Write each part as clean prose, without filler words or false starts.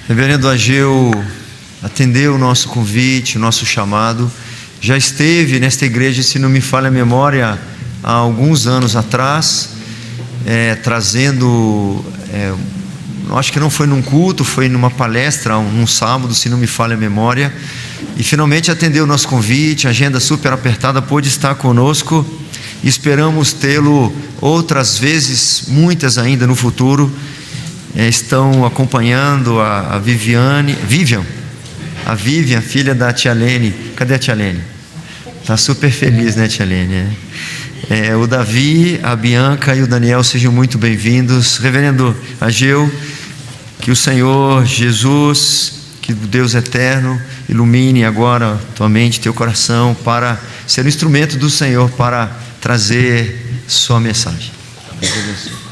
Reverendo Ageu atendeu o nosso convite, o nosso chamado. Já esteve nesta igreja, se não me falha a memória, há alguns anos atrás, trazendo, acho que não foi num culto, foi numa palestra, num sábado, se não me falha a memória, e finalmente atendeu o nosso convite, agenda super apertada, pôde estar conosco, e esperamos tê-lo outras vezes, muitas ainda no futuro. Estão acompanhando a Vivian, filha da tia Lene. Cadê a tia Lene? Está super feliz, né, tia Lene? O Davi, a Bianca e o Daniel sejam muito bem-vindos. Reverendo Ageu, que o Senhor Jesus, que o Deus eterno ilumine agora tua mente, teu coração, para ser um instrumento do Senhor para trazer sua mensagem. Deus abençoe.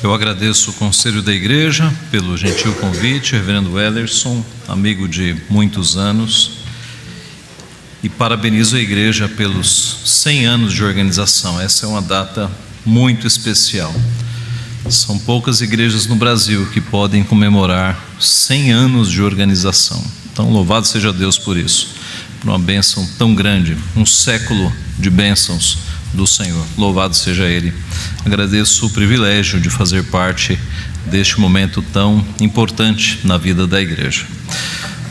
Eu agradeço o conselho da igreja pelo gentil convite, reverendo Wellerson, amigo de muitos anos, e parabenizo a igreja pelos 100 anos de organização. Essa é uma data muito especial. São poucas igrejas no Brasil que podem comemorar 100 anos de organização. Então, louvado seja Deus por isso, por uma bênção tão grande, um século de bênçãos do Senhor. Louvado seja Ele. Agradeço o privilégio de fazer parte deste momento tão importante na vida da igreja.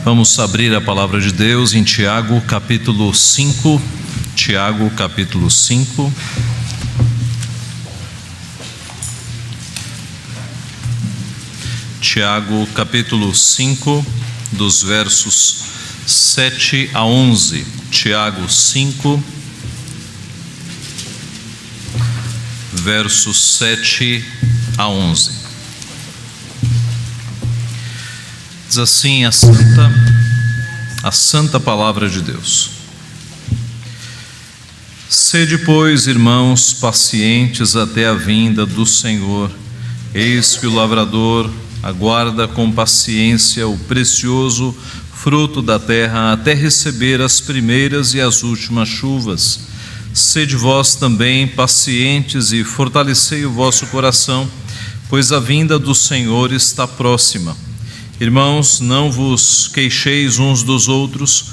Vamos abrir a palavra de Deus em Tiago capítulo 5. Tiago capítulo 5. Tiago capítulo 5, dos versos 7 a 11. Tiago 5, versos 7 a 11. Diz assim a santa palavra de Deus: Sede, pois, irmãos, pacientes até a vinda do Senhor. Eis que o lavrador aguarda com paciência o precioso fruto da terra até receber as primeiras e as últimas chuvas. Sede vós também pacientes e fortalecei o vosso coração, pois a vinda do Senhor está próxima. Irmãos, não vos queixeis uns dos outros,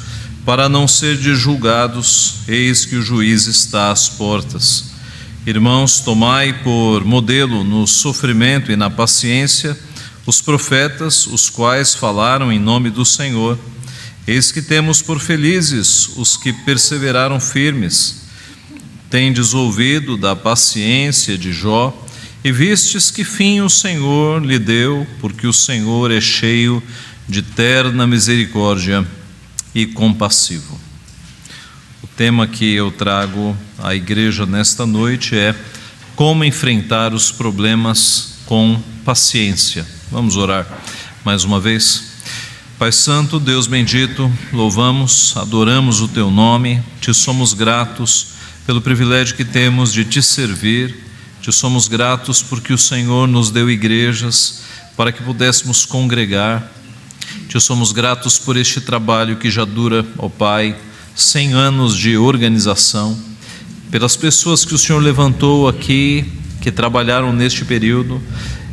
para não serdes julgados, eis que o juiz está às portas. Irmãos, tomai por modelo no sofrimento e na paciência os profetas, os quais falaram em nome do Senhor. Eis que temos por felizes os que perseveraram firmes. Tendes ouvido da paciência de Jó, e vistes que fim o Senhor lhe deu, porque o Senhor é cheio de terna misericórdia e compassivo. O tema que eu trago à igreja nesta noite é como enfrentar os problemas com paciência. Vamos orar mais uma vez. Pai Santo, Deus bendito, louvamos, adoramos o Teu nome, Te somos gratos pelo privilégio que temos de Te servir. Te somos gratos porque o Senhor nos deu igrejas para que pudéssemos congregar. Te somos gratos por este trabalho que já dura, ó Pai, 100 anos de organização, pelas pessoas que o Senhor levantou aqui, que trabalharam neste período,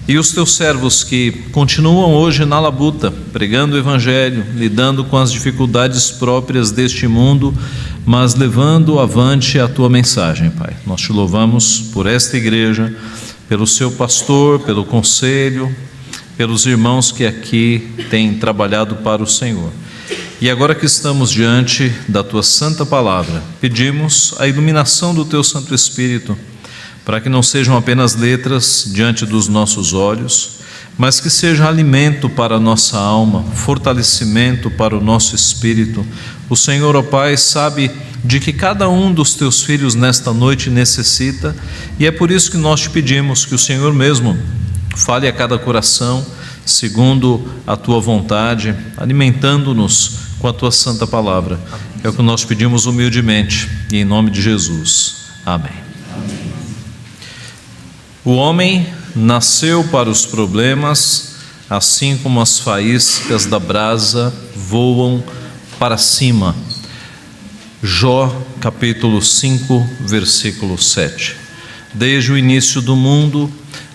e os Teus servos que continuam hoje na labuta, pregando o Evangelho, lidando com as dificuldades próprias deste mundo, mas levando avante a Tua mensagem, Pai. Nós Te louvamos por esta igreja, pelo seu pastor, pelo conselho, pelos irmãos que aqui têm trabalhado para o Senhor. E agora que estamos diante da Tua santa palavra, pedimos a iluminação do Teu Santo Espírito, para que não sejam apenas letras diante dos nossos olhos, mas que seja alimento para a nossa alma, fortalecimento para o nosso espírito. O Senhor, ó Pai, sabe de que cada um dos Teus filhos nesta noite necessita, e é por isso que nós Te pedimos que o Senhor mesmo fale a cada coração, segundo a Tua vontade, alimentando-nos com a Tua santa palavra. É o que nós pedimos humildemente, e em nome de Jesus. Amém. O homem nasceu para os problemas, assim como as faíscas da brasa voam para cima. Jó capítulo 5, versículo 7. Desde o início do mundo,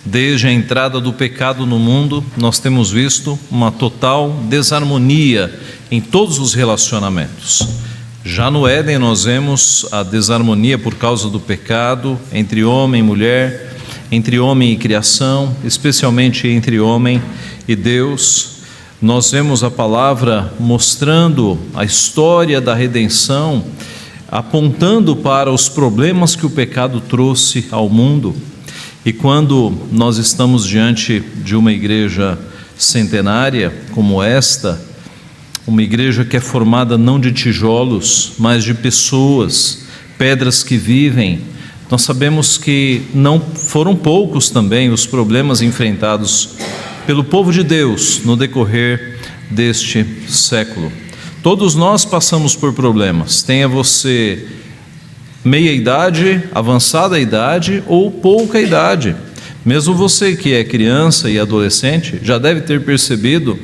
desde a entrada do pecado no mundo, nós temos visto uma total desarmonia em todos os relacionamentos. Já no Éden nós vemos a desarmonia por causa do pecado entre homem e mulher, entre homem e criação, especialmente entre homem e Deus. Nós vemos a palavra mostrando a história da redenção, apontando para os problemas que o pecado trouxe ao mundo. E quando nós estamos diante de uma igreja centenária como esta, uma igreja que é formada não de tijolos, mas de pessoas, pedras que vivem, nós sabemos que não foram poucos também os problemas enfrentados pelo povo de Deus no decorrer deste século. Todos nós passamos por problemas, tenha você meia idade, avançada idade ou pouca idade. Mesmo você que é criança e adolescente já deve ter percebido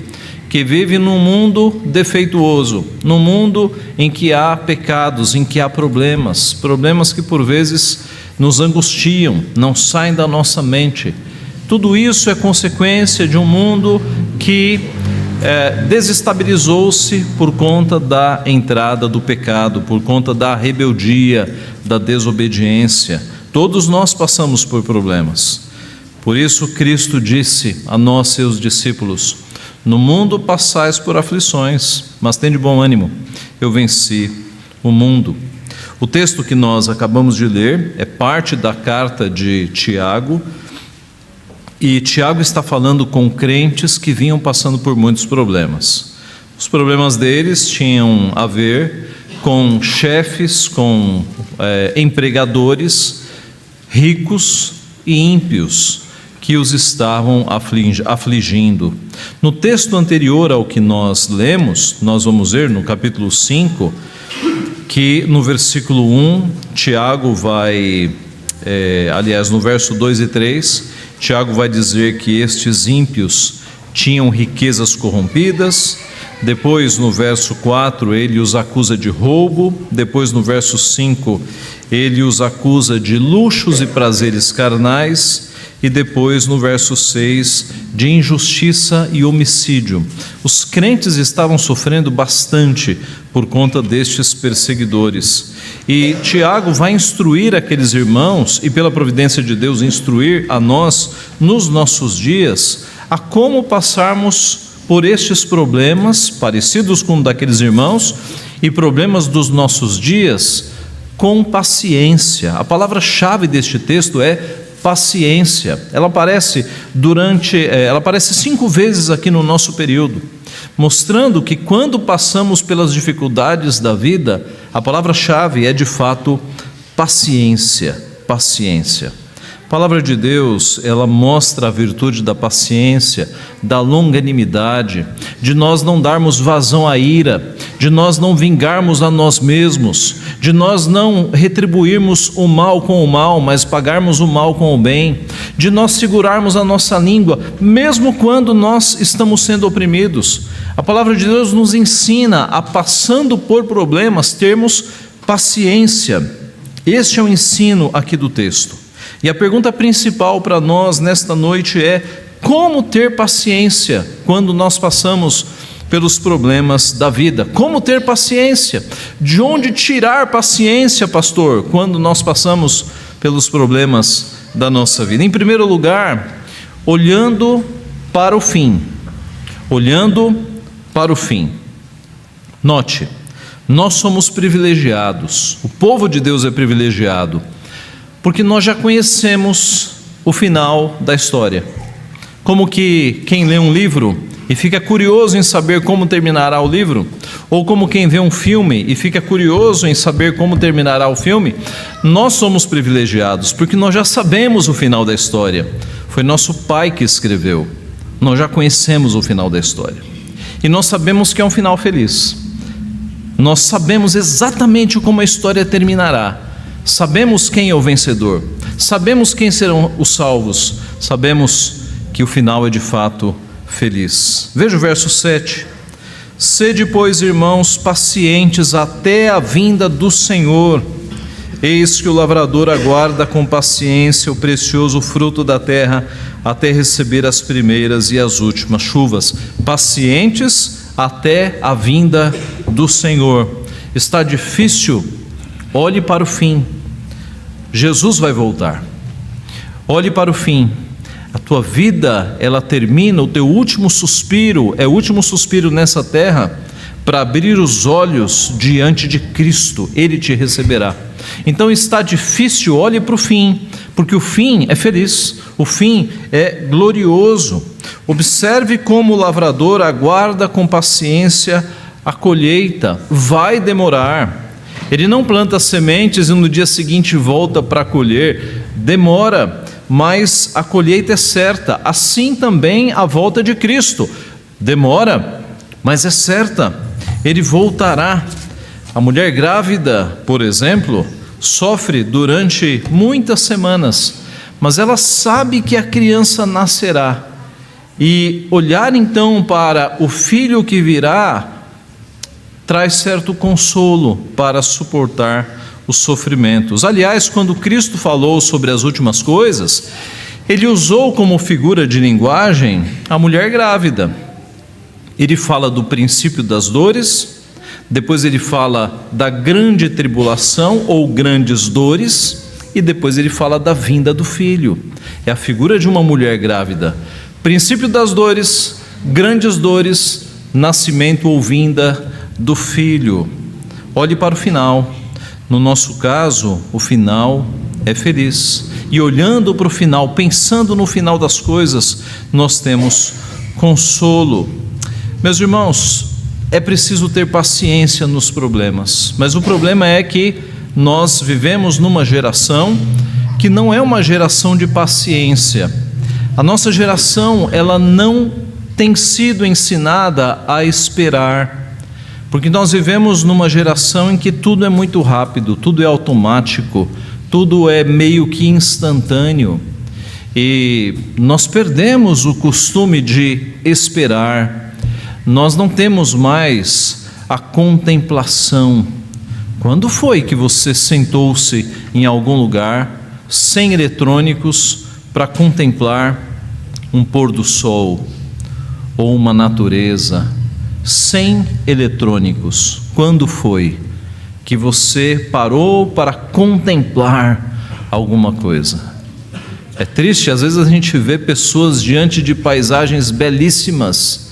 que vive num mundo defeituoso, num mundo em que há pecados, em que há problemas que por vezes nos angustiam, não saem da nossa mente. Tudo isso é consequência de um mundo que desestabilizou-se por conta da entrada do pecado, por conta da rebeldia, da desobediência. Todos nós passamos por problemas. Por isso Cristo disse a nós, seus discípulos: no mundo passais por aflições, mas tende bom ânimo, eu venci o mundo. O texto que nós acabamos de ler é parte da carta de Tiago, e Tiago está falando com crentes que vinham passando por muitos problemas. Os problemas deles tinham a ver com chefes, com empregadores ricos e ímpios que os estavam afligindo. No texto anterior ao que nós lemos, nós vamos ver no capítulo 5, que no versículo 1, Tiago vai, no verso 2 e 3, Tiago vai dizer que estes ímpios tinham riquezas corrompidas. Depois no verso 4 ele os acusa de roubo. Depois no verso 5 ele os acusa de luxos e prazeres carnais. E depois no verso 6 de injustiça e homicídio. Os crentes estavam sofrendo bastante por conta destes perseguidores. E Tiago vai instruir aqueles irmãos, e pela providência de Deus instruir a nós nos nossos dias, a como passarmos por estes problemas parecidos com o daqueles irmãos e problemas dos nossos dias com paciência. A palavra-chave deste texto é paciência. Ela aparece 5 vezes aqui no nosso período, mostrando que quando passamos pelas dificuldades da vida, a palavra-chave é de fato paciência. Paciência. A palavra de Deus, ela mostra a virtude da paciência, da longanimidade, de nós não darmos vazão à ira, de nós não vingarmos a nós mesmos, de nós não retribuirmos o mal com o mal, mas pagarmos o mal com o bem, de nós segurarmos a nossa língua, mesmo quando nós estamos sendo oprimidos. A palavra de Deus nos ensina a, passando por problemas, termos paciência. Este é o ensino aqui do texto. E a pergunta principal para nós nesta noite é: como ter paciência quando nós passamos pelos problemas da vida? Como ter paciência? De onde tirar paciência, pastor, quando nós passamos pelos problemas da nossa vida? Em primeiro lugar, olhando para o fim. Olhando para o fim. Note, nós somos privilegiados, o povo de Deus é privilegiado, porque nós já conhecemos o final da história. Como que quem lê um livro e fica curioso em saber como terminará o livro, ou como quem vê um filme e fica curioso em saber como terminará o filme, nós somos privilegiados, porque nós já sabemos o final da história. Foi nosso pai que escreveu. Nós já conhecemos o final da história. E nós sabemos que é um final feliz. Nós sabemos exatamente como a história terminará. Sabemos quem é o vencedor, sabemos quem serão os salvos, sabemos que o final é de fato feliz. Veja o verso 7. Sede, pois, irmãos, pacientes até a vinda do Senhor. Eis que o lavrador aguarda com paciência o precioso fruto da terra, até receber as primeiras e as últimas chuvas. Pacientes até a vinda do Senhor. Está difícil? Olhe para o fim. Jesus vai voltar. Olhe para o fim. A tua vida, ela termina, o teu último suspiro, é o último suspiro nessa terra, para abrir os olhos diante de Cristo. Ele te receberá. Então está difícil, olhe para o fim, porque o fim é feliz, o fim é glorioso. Observe como o lavrador aguarda com paciência a colheita. Vai demorar. Ele não planta sementes e no dia seguinte volta para colher. Demora, mas a colheita é certa. Assim também a volta de Cristo. Demora, mas é certa. Ele voltará. A mulher grávida, por exemplo, sofre durante muitas semanas, mas ela sabe que a criança nascerá. E olhar então para o filho que virá traz certo consolo para suportar os sofrimentos. Aliás, quando Cristo falou sobre as últimas coisas, ele usou como figura de linguagem a mulher grávida. Ele fala do princípio das dores, depois ele fala da grande tribulação ou grandes dores, e depois ele fala da vinda do filho. É a figura de uma mulher grávida. Princípio das dores, grandes dores, nascimento ou vinda do filho. Olhe para o final. No nosso caso, o final é feliz. E olhando para o final, pensando no final das coisas, nós temos consolo. Meus irmãos, é preciso ter paciência nos problemas, mas o problema é que nós vivemos numa geração que não é uma geração de paciência. A nossa geração, ela não tem sido ensinada a esperar, porque nós vivemos numa geração em que tudo é muito rápido, tudo é automático, tudo é meio que instantâneo, e nós perdemos o costume de esperar. Nós não temos mais a contemplação. Quando foi que você sentou-se em algum lugar, sem eletrônicos, para contemplar um pôr do sol ou uma natureza, sem eletrônicos? Quando foi que você parou para contemplar alguma coisa? É triste, às vezes a gente vê pessoas diante de paisagens belíssimas,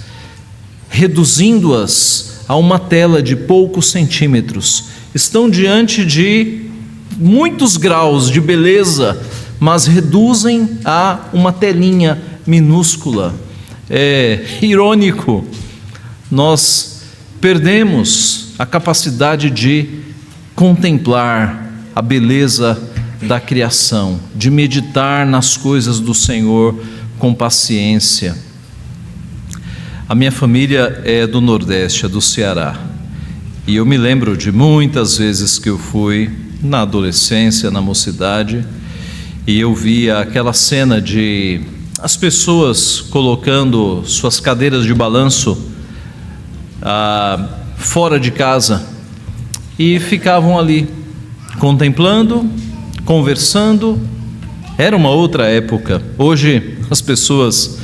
reduzindo-as a uma tela de poucos centímetros. Estão diante de muitos graus de beleza, mas reduzem a uma telinha minúscula. É irônico. Nós perdemos a capacidade de contemplar a beleza da criação, de meditar nas coisas do Senhor com paciência. A minha família é do Nordeste, é do Ceará, e eu me lembro de muitas vezes que eu fui na adolescência, na mocidade, e eu via aquela cena de as pessoas colocando suas cadeiras de balanço fora de casa e ficavam ali contemplando, conversando. Era uma outra época. Hoje as pessoas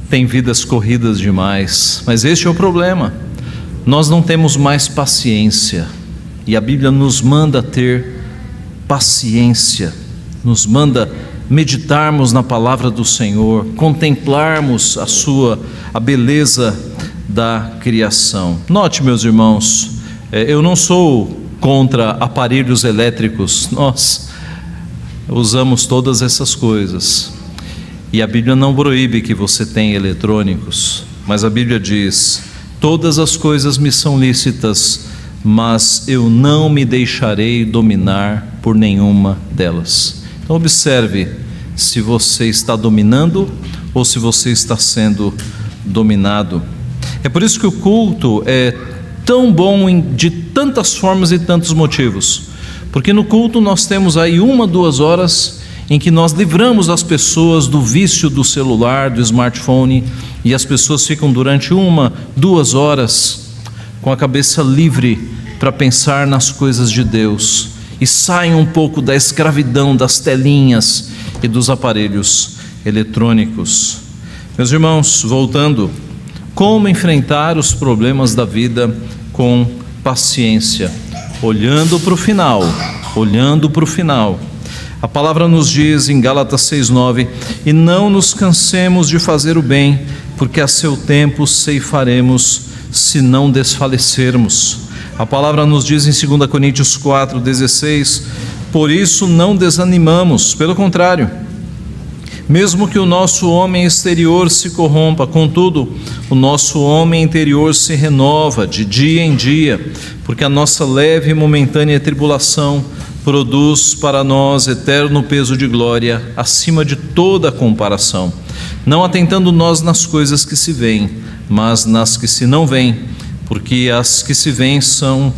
têm vidas corridas demais, mas este é o problema. Nós não temos mais paciência, e a Bíblia nos manda ter paciência, nos manda meditarmos na palavra do Senhor, contemplarmos a beleza da criação. Note, meus irmãos, eu não sou contra aparelhos elétricos, nós usamos todas essas coisas, e a Bíblia não proíbe que você tenha eletrônicos, mas a Bíblia diz: todas as coisas me são lícitas, mas eu não me deixarei dominar por nenhuma delas. Então observe se você está dominando ou se você está sendo dominado. É por isso que o culto é tão bom de tantas formas e tantos motivos, porque no culto nós temos aí 1-2 horas em que nós livramos as pessoas do vício do celular, do smartphone, e as pessoas ficam durante 1-2 horas com a cabeça livre para pensar nas coisas de Deus. e saiam um pouco da escravidão das telinhas e dos aparelhos eletrônicos. Meus irmãos, voltando, como enfrentar os problemas da vida com paciência, olhando para o final, olhando para o final. A palavra nos diz em Gálatas 6:9: e não nos cansemos de fazer o bem, porque a seu tempo ceifaremos, se não desfalecermos. A palavra nos diz em 2 Coríntios 4:16: por isso não desanimamos, pelo contrário, mesmo que o nosso homem exterior se corrompa, contudo, o nosso homem interior se renova de dia em dia, porque a nossa leve e momentânea tribulação produz para nós eterno peso de glória, acima de toda comparação, não atentando nós nas coisas que se veem, mas nas que se não veem, porque as que se veem são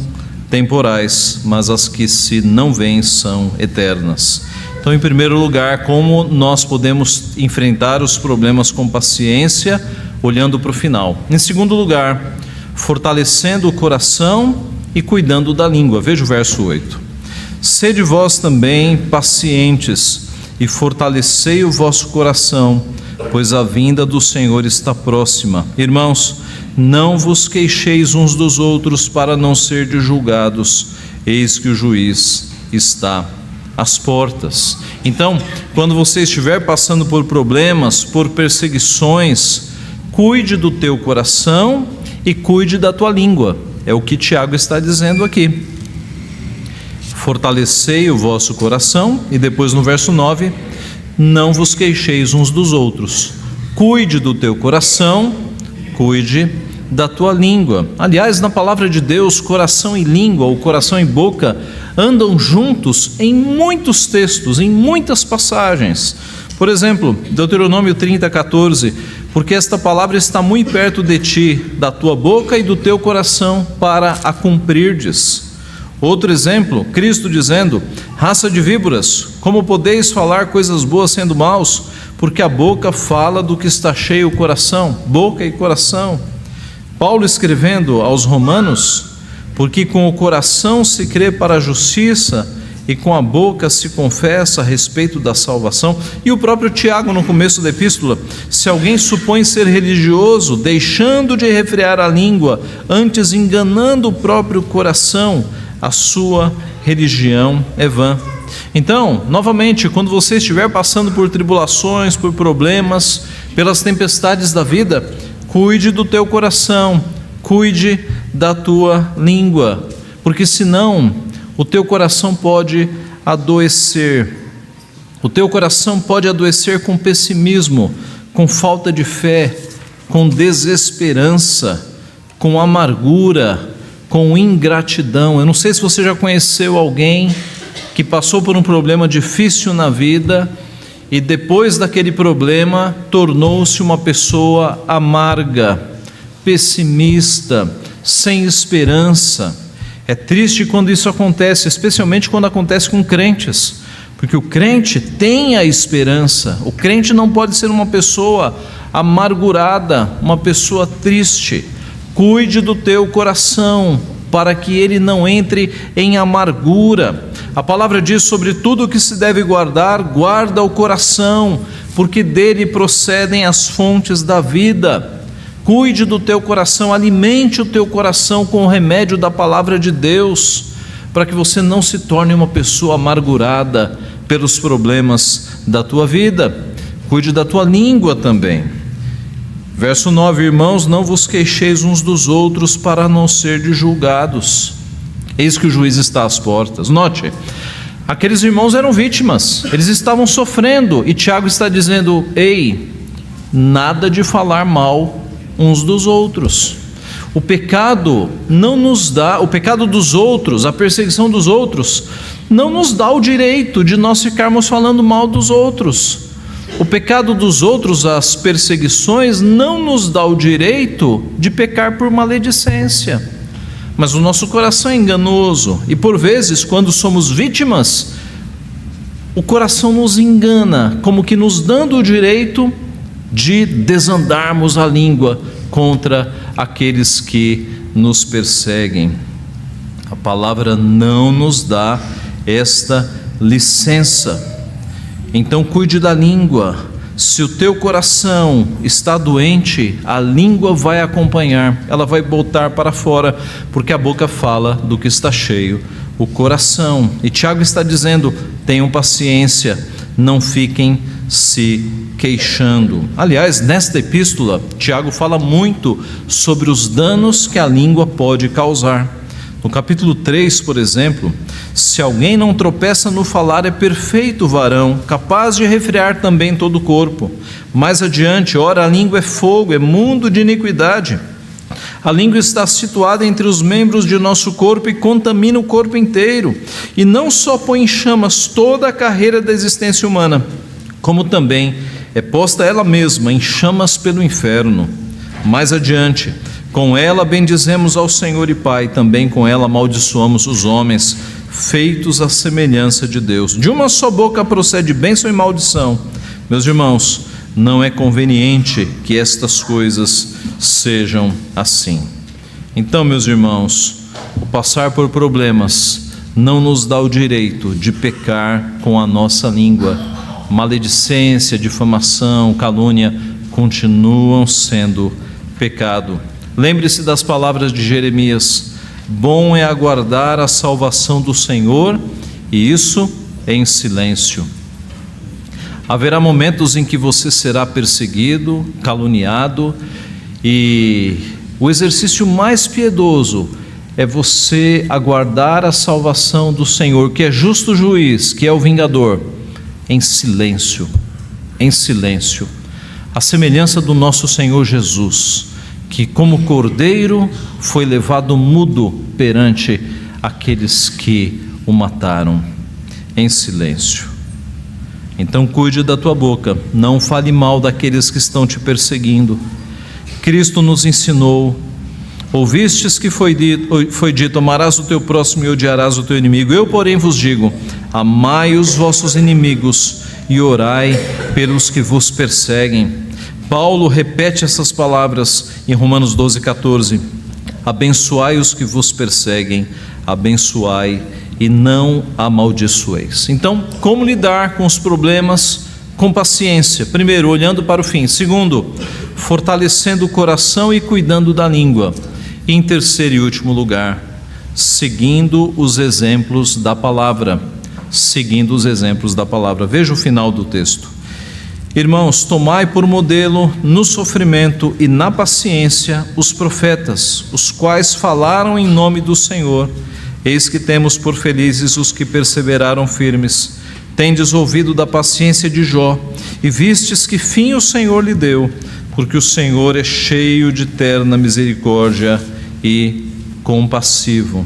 temporais, mas as que se não veem são eternas. Então, em primeiro lugar, como nós podemos enfrentar os problemas com paciência, olhando para o final. Em segundo lugar, fortalecendo o coração e cuidando da língua. Veja o verso 8. Sede vós também pacientes e fortalecei o vosso coração, pois a vinda do Senhor está próxima. Irmãos, não vos queixeis uns dos outros para não serdes julgados, eis que o juiz está às portas. Então, quando você estiver passando por problemas, por perseguições, cuide do teu coração e cuide da tua língua. É o que Tiago está dizendo aqui. Fortalecei o vosso coração, e depois no verso 9, não vos queixeis uns dos outros. Cuide do teu coração, cuide da tua língua. Aliás, na palavra de Deus, coração e língua, ou coração e boca, andam juntos em muitos textos, em muitas passagens. Por exemplo, Deuteronômio 30:14, porque esta palavra está muito perto de ti, da tua boca e do teu coração, para a cumprirdes. Outro exemplo, Cristo dizendo: raça de víboras, como podeis falar coisas boas sendo maus? Porque a boca fala do que está cheio o coração. Boca e coração. Paulo escrevendo aos Romanos: porque com o coração se crê para a justiça e com a boca se confessa a respeito da salvação. E o próprio Tiago, no começo da epístola: se alguém supõe ser religioso, deixando de refrear a língua, antes enganando o próprio coração, a sua religião é vã. Então, novamente, quando você estiver passando por tribulações, por problemas, pelas tempestades da vida, cuide do teu coração, cuide da tua língua, porque senão o teu coração pode adoecer. O teu coração pode adoecer com pessimismo, com falta de fé, com desesperança, com amargura, com ingratidão. Eu não sei se você já conheceu alguém que passou por um problema difícil na vida e depois daquele problema tornou-se uma pessoa amarga, pessimista, sem esperança. É triste quando isso acontece, especialmente quando acontece com crentes, porque o crente tem a esperança. O crente não pode ser uma pessoa amargurada, uma pessoa triste. Cuide do teu coração, para que ele não entre em amargura. A palavra diz: sobre tudo o que se deve guardar, guarda o coração, porque dele procedem as fontes da vida. Cuide do teu coração, alimente o teu coração com o remédio da palavra de Deus, para que você não se torne uma pessoa amargurada pelos problemas da tua vida. Cuide da tua língua também. Verso 9: irmãos, não vos queixeis uns dos outros para não serdes julgados, eis que o juiz está às portas. Note, aqueles irmãos eram vítimas, eles estavam sofrendo, e Tiago está dizendo: ei, nada de falar mal uns dos outros. O pecado não nos dá, o pecado dos outros, a perseguição dos outros, não nos dá o direito de nós ficarmos falando mal dos outros. O pecado dos outros, as perseguições, não nos dá o direito de pecar por maledicência. Mas o nosso coração é enganoso, e por vezes, quando somos vítimas, o coração nos engana, como que nos dando o direito de desandarmos a língua contra aqueles que nos perseguem. A palavra não nos dá esta licença. Então cuide da língua. Se o teu coração está doente, a língua vai acompanhar, ela vai botar para fora, porque a boca fala do que está cheio o coração. E Tiago está dizendo: tenham paciência, não fiquem se queixando. Aliás, nesta epístola, Tiago fala muito sobre os danos que a língua pode causar. No capítulo 3, por exemplo: se alguém não tropeça no falar, é perfeito varão, capaz de refrear também todo o corpo. Mais adiante: ora, a língua é fogo, é mundo de iniquidade. A língua está situada entre os membros de nosso corpo e contamina o corpo inteiro, e não só põe em chamas toda a carreira da existência humana, como também é posta ela mesma em chamas pelo inferno. Mais adiante: com ela bendizemos ao Senhor e Pai, também com ela amaldiçoamos os homens, feitos à semelhança de Deus. De uma só boca procede bênção e maldição. Meus irmãos, não é conveniente que estas coisas sejam assim. Então, meus irmãos, o passar por problemas não nos dá o direito de pecar com a nossa língua. Maledicência, difamação, calúnia continuam sendo pecado. Lembre-se das palavras de Jeremias: bom é aguardar a salvação do Senhor, e isso em silêncio. Haverá momentos em que você será perseguido, caluniado, e o exercício mais piedoso é você aguardar a salvação do Senhor, que é justo juiz, que é o vingador, em silêncio, em silêncio. A semelhança do nosso Senhor Jesus, que como cordeiro foi levado mudo perante aqueles que o mataram, em silêncio. Então cuide da tua boca, não fale mal daqueles que estão te perseguindo. Cristo nos ensinou: ouvistes que foi dito, amarás o teu próximo e odiarás o teu inimigo. Eu, porém, vos digo: amai os vossos inimigos e orai pelos que vos perseguem. Paulo repete essas palavras em Romanos 12:14: abençoai os que vos perseguem, abençoai e não amaldiçoeis. Então, como lidar com os problemas? Com paciência. Primeiro, olhando para o fim. Segundo, fortalecendo o coração e cuidando da língua. E em terceiro e último lugar, seguindo os exemplos da palavra. Seguindo os exemplos da palavra. Veja o final do texto: irmãos, tomai por modelo no sofrimento e na paciência os profetas, os quais falaram em nome do Senhor. Eis que temos por felizes os que perseveraram firmes. Tendes ouvido da paciência de Jó, e vistes que fim o Senhor lhe deu, porque o Senhor é cheio de terna misericórdia e compassivo.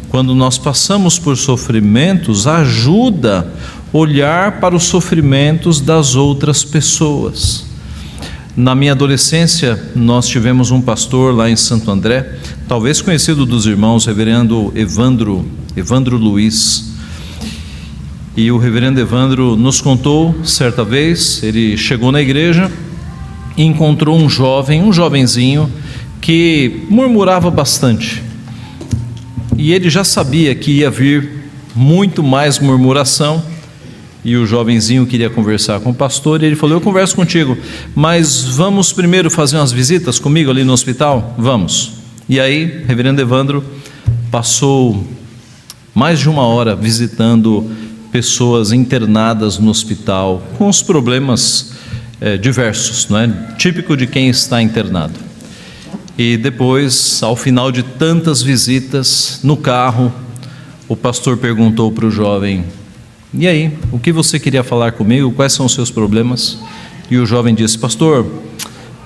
Quando nós passamos por sofrimentos, ajuda olhar para os sofrimentos das outras pessoas. Na minha adolescência, nós tivemos um pastor lá em Santo André, talvez conhecido dos irmãos, reverendo Evandro Luiz. E o reverendo Evandro nos contou, certa vez, ele chegou na igreja e encontrou um jovenzinho, que murmurava bastante. E ele já sabia que ia vir muito mais murmuração, e o jovenzinho queria conversar com o pastor, e ele falou: eu converso contigo, mas vamos primeiro fazer umas visitas comigo ali no hospital? Vamos. E aí, reverendo Evandro passou mais de 1 hora visitando pessoas internadas no hospital, com os problemas diversos, não é? Típico de quem está internado. E depois, ao final de tantas visitas, no carro, o pastor perguntou para o jovem: e aí, o que você queria falar comigo? Quais são os seus problemas? E o jovem disse: pastor,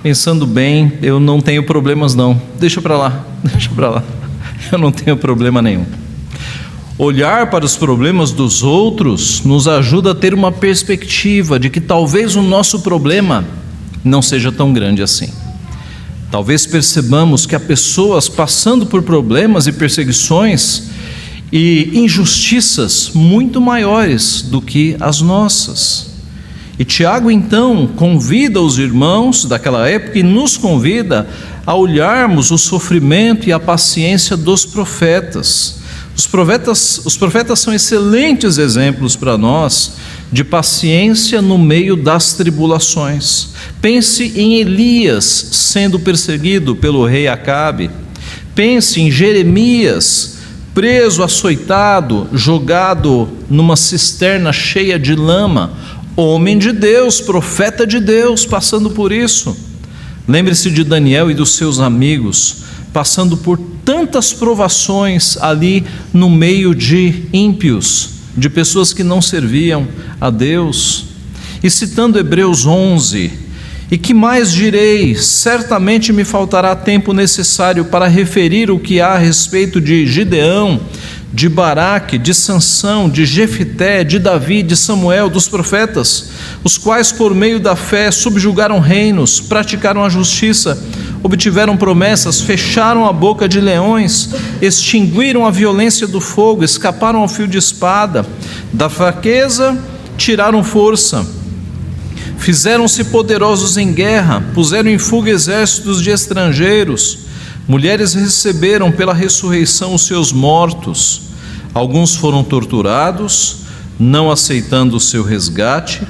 pensando bem, eu não tenho problemas não, deixa para lá, eu não tenho problema nenhum. Olhar para os problemas dos outros nos ajuda a ter uma perspectiva de que talvez o nosso problema não seja tão grande assim. Talvez percebamos que há pessoas passando por problemas e perseguições e injustiças muito maiores do que as nossas. E Tiago então convida os irmãos daquela época e nos convida a olharmos o sofrimento e a paciência dos profetas, Os profetas são excelentes exemplos para nós de paciência no meio das tribulações. Pense em Elias sendo perseguido pelo rei Acabe. Pense em Jeremias preso, açoitado, jogado numa cisterna cheia de lama. Homem de Deus, profeta de Deus, passando por isso. Lembre-se de Daniel e dos seus amigos, passando por tantas provações ali no meio de ímpios, de pessoas que não serviam a Deus. E citando Hebreus 11, e que mais direi? Certamente me faltará tempo necessário para referir o que há a respeito de Gideão, de Baraque, de Sansão, de Jefité, de Davi, de Samuel, dos profetas, os quais por meio da fé subjugaram reinos, praticaram a justiça, obtiveram promessas, fecharam a boca de leões, extinguiram a violência do fogo, escaparam ao fio de espada, da fraqueza tiraram força, fizeram-se poderosos em guerra, puseram em fuga exércitos de estrangeiros, mulheres receberam pela ressurreição os seus mortos, alguns foram torturados, não aceitando o seu resgate,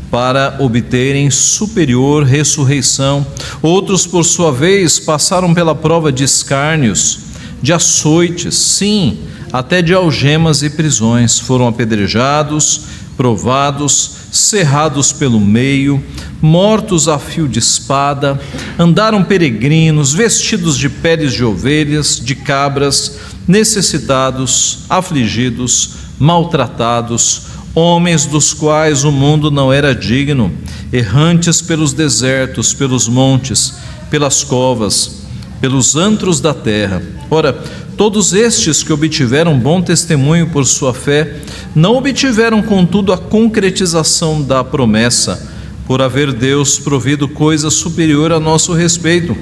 para obterem superior ressurreição. Outros, por sua vez, passaram pela prova de escárnios, de açoites, sim, até de algemas e prisões. Foram apedrejados, provados, cerrados pelo meio, mortos a fio de espada, andaram peregrinos, vestidos de peles de ovelhas, de cabras, necessitados, afligidos, maltratados, homens dos quais o mundo não era digno, errantes pelos desertos, pelos montes, pelas covas, pelos antros da terra. Ora, todos estes que obtiveram bom testemunho por sua fé, não obtiveram, contudo, a concretização da promessa, por haver Deus provido coisa superior a nosso respeito,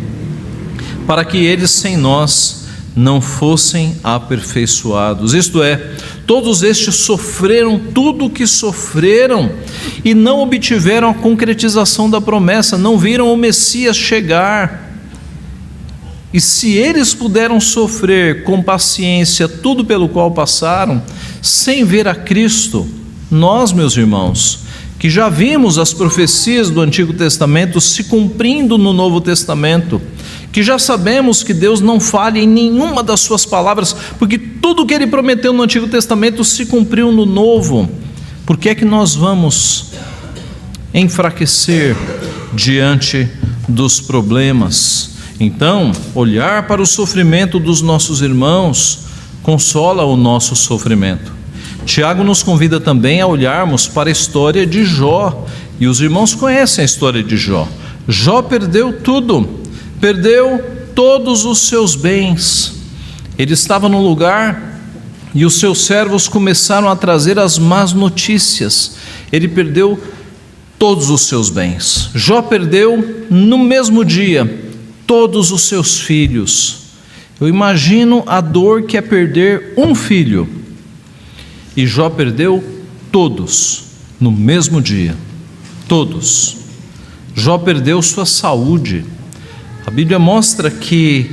para que eles sem nós não fossem aperfeiçoados. Isto é, todos estes sofreram tudo o que sofreram e não obtiveram a concretização da promessa, não viram o Messias chegar. E se eles puderam sofrer com paciência tudo pelo qual passaram, sem ver a Cristo, nós, meus irmãos, que já vimos as profecias do Antigo Testamento se cumprindo no Novo Testamento, que já sabemos que Deus não falha em nenhuma das suas palavras, porque tudo que Ele prometeu no Antigo Testamento se cumpriu no Novo, por que é que nós vamos enfraquecer diante dos problemas? Então, olhar para o sofrimento dos nossos irmãos consola o nosso sofrimento. Tiago nos convida também a olharmos para a história de Jó, e os irmãos conhecem a história de Jó. Jó perdeu tudo, perdeu todos os seus bens. Ele estava num lugar e os seus servos começaram a trazer as más notícias. Ele perdeu todos os seus bens. Jó perdeu no mesmo dia todos os seus filhos. Eu imagino a dor que é perder um filho. E Jó perdeu todos no mesmo dia. Todos. Jó perdeu sua saúde. A Bíblia mostra que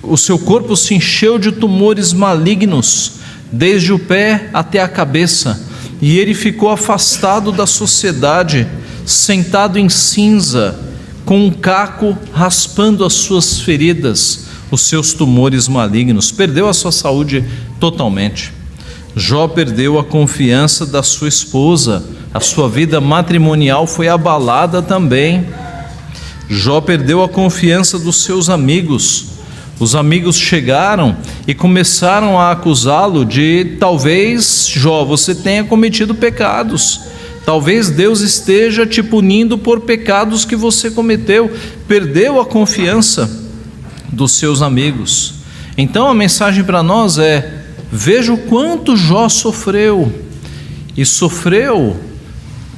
o seu corpo se encheu de tumores malignos, desde o pé até a cabeça, e ele ficou afastado da sociedade, sentado em cinza, com um caco raspando as suas feridas, os seus tumores malignos. Perdeu a sua saúde totalmente. Jó perdeu a confiança da sua esposa, a sua vida matrimonial foi abalada também. Jó perdeu a confiança dos seus amigos. Os amigos chegaram e começaram a acusá-lo de: talvez, Jó, você tenha cometido pecados, talvez Deus esteja te punindo por pecados que você cometeu. Perdeu a confiança dos seus amigos. Então a mensagem para nós é: veja o quanto Jó sofreu, e sofreu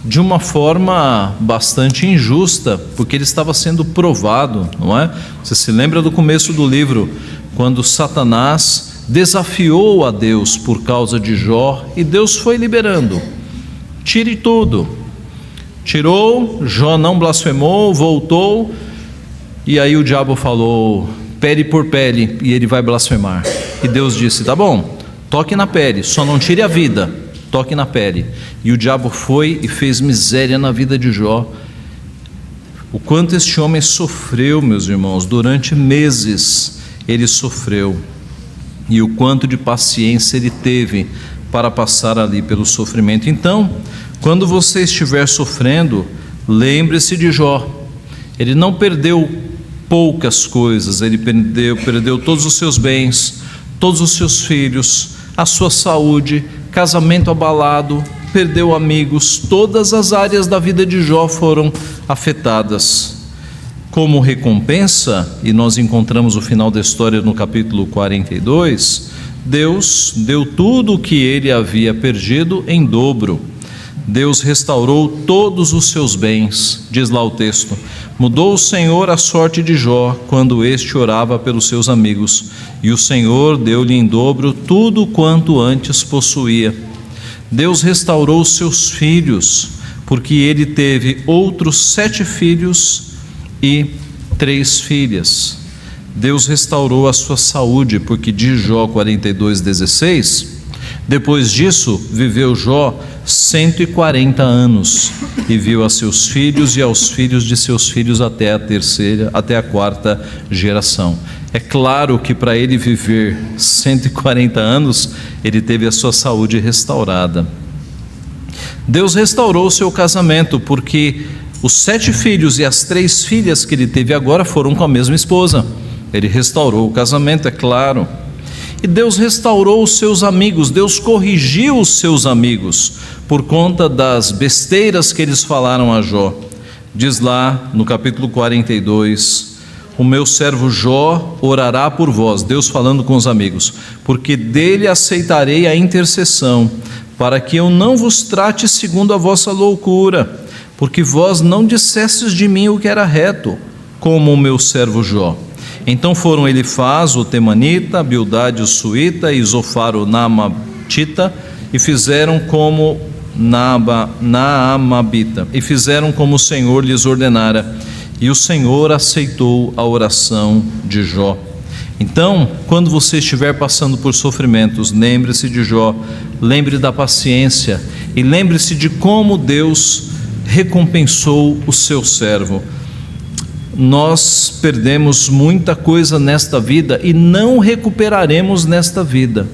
de uma forma bastante injusta, porque ele estava sendo provado, não é? Você se lembra do começo do livro, quando Satanás desafiou a Deus por causa de Jó, e Deus foi liberando: tire tudo. Tirou, Jó não blasfemou, voltou, e aí o diabo falou: pele por pele, e ele vai blasfemar. E Deus disse: tá bom, toque na pele, só não tire a vida, toque na pele. E o diabo foi e fez miséria na vida de Jó. O quanto este homem sofreu, meus irmãos, durante meses ele sofreu, e o quanto de paciência ele teve para passar ali pelo sofrimento. Então, quando você estiver sofrendo, lembre-se de Jó. Ele não perdeu poucas coisas, ele perdeu todos os seus bens, todos os seus filhos, a sua saúde, casamento abalado, perdeu amigos, todas as áreas da vida de Jó foram afetadas. Como recompensa, e nós encontramos o final da história no capítulo 42, Deus deu tudo o que ele havia perdido em dobro. Deus restaurou todos os seus bens, diz lá o texto. Mudou o Senhor a sorte de Jó quando este orava pelos seus amigos, e o Senhor deu-lhe em dobro tudo quanto antes possuía. Deus restaurou seus filhos, porque ele teve outros 7 filhos e 3 filhas. Deus restaurou a sua saúde, porque diz Jó 42:16, depois disso viveu Jó 140 anos, e viu a seus filhos e aos filhos de seus filhos até a 4ª geração. É claro que para ele viver 140 anos, ele teve a sua saúde restaurada. Deus restaurou o seu casamento, porque os 7 filhos e as 3 filhas que ele teve agora foram com a mesma esposa. Ele restaurou o casamento, é claro. E Deus restaurou os seus amigos, Deus corrigiu os seus amigos por conta das besteiras que eles falaram a Jó. Diz lá no capítulo 42, o meu servo Jó orará por vós, Deus falando com os amigos, porque dele aceitarei a intercessão, para que eu não vos trate segundo a vossa loucura, porque vós não dissestes de mim o que era reto, como o meu servo Jó. Então foram Elifaz, o Temanita, Bildade, o Suíta, e Zofar, o Naamatita, e fizeram como Naamabita, e fizeram como o Senhor lhes ordenara, e o Senhor aceitou a oração de Jó. Então, quando você estiver passando por sofrimentos, lembre-se de Jó, lembre da paciência, e lembre-se de como Deus recompensou o seu servo. Nós perdemos muita coisa nesta vida e não recuperaremos nesta vida,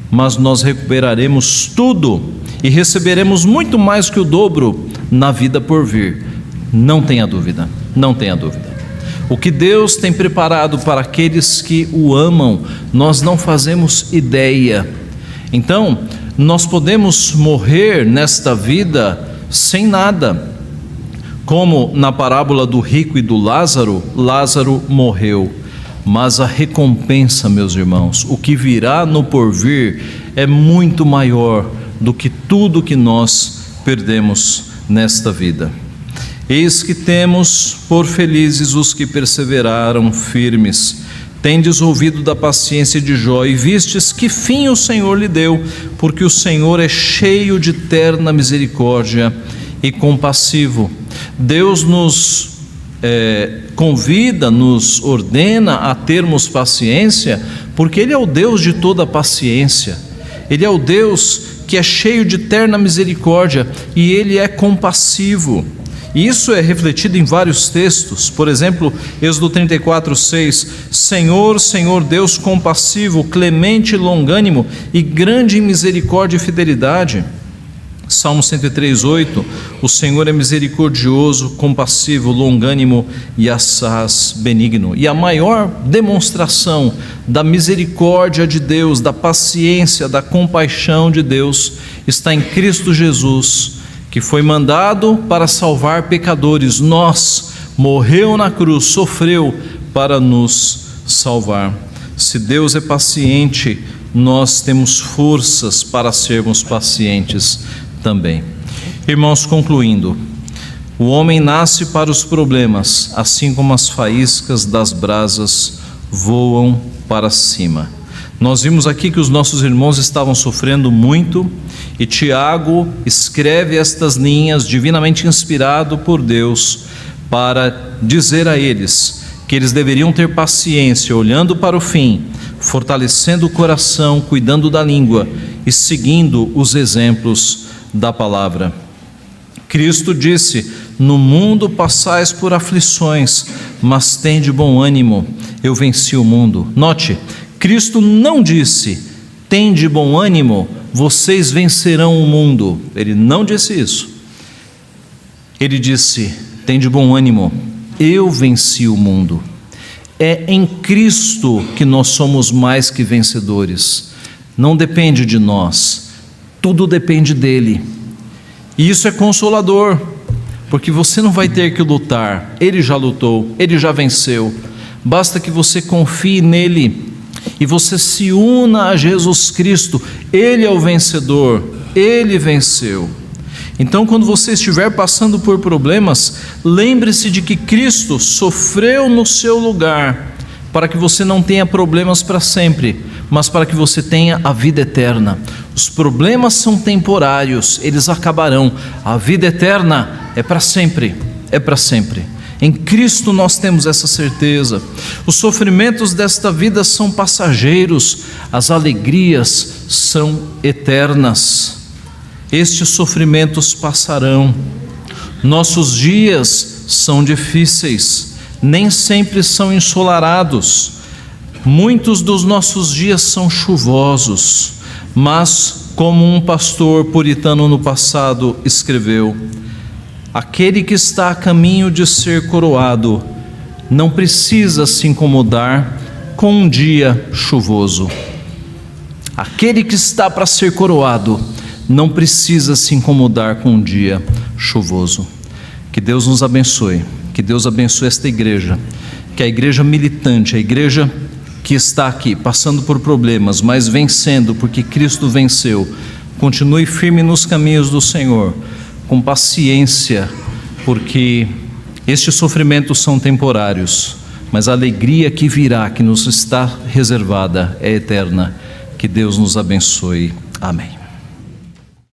mas nós recuperaremos tudo e receberemos muito mais que o dobro na vida por vir. Não tenha dúvida, não tenha dúvida. O que Deus tem preparado para aqueles que o amam, nós não fazemos ideia. Então, nós podemos morrer nesta vida sem nada. Como na parábola do rico e do Lázaro, Lázaro morreu, mas a recompensa, meus irmãos, o que virá no porvir é muito maior do que tudo que nós perdemos nesta vida. Eis que temos por felizes os que perseveraram firmes. Tendes ouvido da paciência de Jó e vistes que fim o Senhor lhe deu, porque o Senhor é cheio de terna misericórdia e compassivo. Deus nos convida, nos ordena a termos paciência, porque Ele é o Deus de toda paciência. Ele é o Deus que é cheio de terna misericórdia e Ele é compassivo. E isso é refletido em vários textos. Por exemplo, Êxodo 34:6, Senhor, Senhor Deus compassivo, clemente e longânimo e grande em misericórdia e fidelidade. Salmo 103:8, o Senhor é misericordioso, compassivo, longânimo e assaz benigno. E a maior demonstração da misericórdia de Deus, da paciência, da compaixão de Deus está em Cristo Jesus, que foi mandado para salvar pecadores. Morreu na cruz, sofreu para nos salvar. Se Deus é paciente, nós temos forças para sermos pacientes também. Irmãos, concluindo, o homem nasce para os problemas, assim como as faíscas das brasas voam para cima. Nós vimos aqui que os nossos irmãos estavam sofrendo muito, e Tiago escreve estas linhas divinamente inspirado por Deus para dizer a eles que eles deveriam ter paciência, olhando para o fim, fortalecendo o coração, cuidando da língua e seguindo os exemplos da palavra. Cristo disse: no mundo passais por aflições, mas tende bom ânimo, eu venci o mundo. Note, Cristo não disse: tende bom ânimo, vocês vencerão o mundo. Ele não disse isso. Ele disse: tende bom ânimo, eu venci o mundo. É em Cristo que nós somos mais que vencedores. Não depende de nós, tudo depende dele. E isso é consolador, porque você não vai ter que lutar. Ele já lutou, ele já venceu. Basta que você confie nele e você se una a Jesus Cristo. Ele é o vencedor, ele venceu. Então, quando você estiver passando por problemas, lembre-se de que Cristo sofreu no seu lugar, para que você não tenha problemas para sempre, mas para que você tenha a vida eterna. Os problemas são temporários, eles acabarão. A vida eterna é para sempre, é para sempre. Em Cristo nós temos essa certeza. Os sofrimentos desta vida são passageiros, as alegrias são eternas. Estes sofrimentos passarão. Nossos dias são difíceis, nem sempre são ensolarados. Muitos dos nossos dias são chuvosos, mas, como um pastor puritano no passado escreveu: aquele que está a caminho de ser coroado não precisa se incomodar com um dia chuvoso. Aquele que está para ser coroado não precisa se incomodar com um dia chuvoso. Que Deus nos abençoe, que Deus abençoe esta igreja, que a igreja militante, a igreja que está aqui passando por problemas, mas vencendo porque Cristo venceu, continue firme nos caminhos do Senhor, com paciência, porque estes sofrimentos são temporários, mas a alegria que virá, que nos está reservada, é eterna. Que Deus nos abençoe. Amém.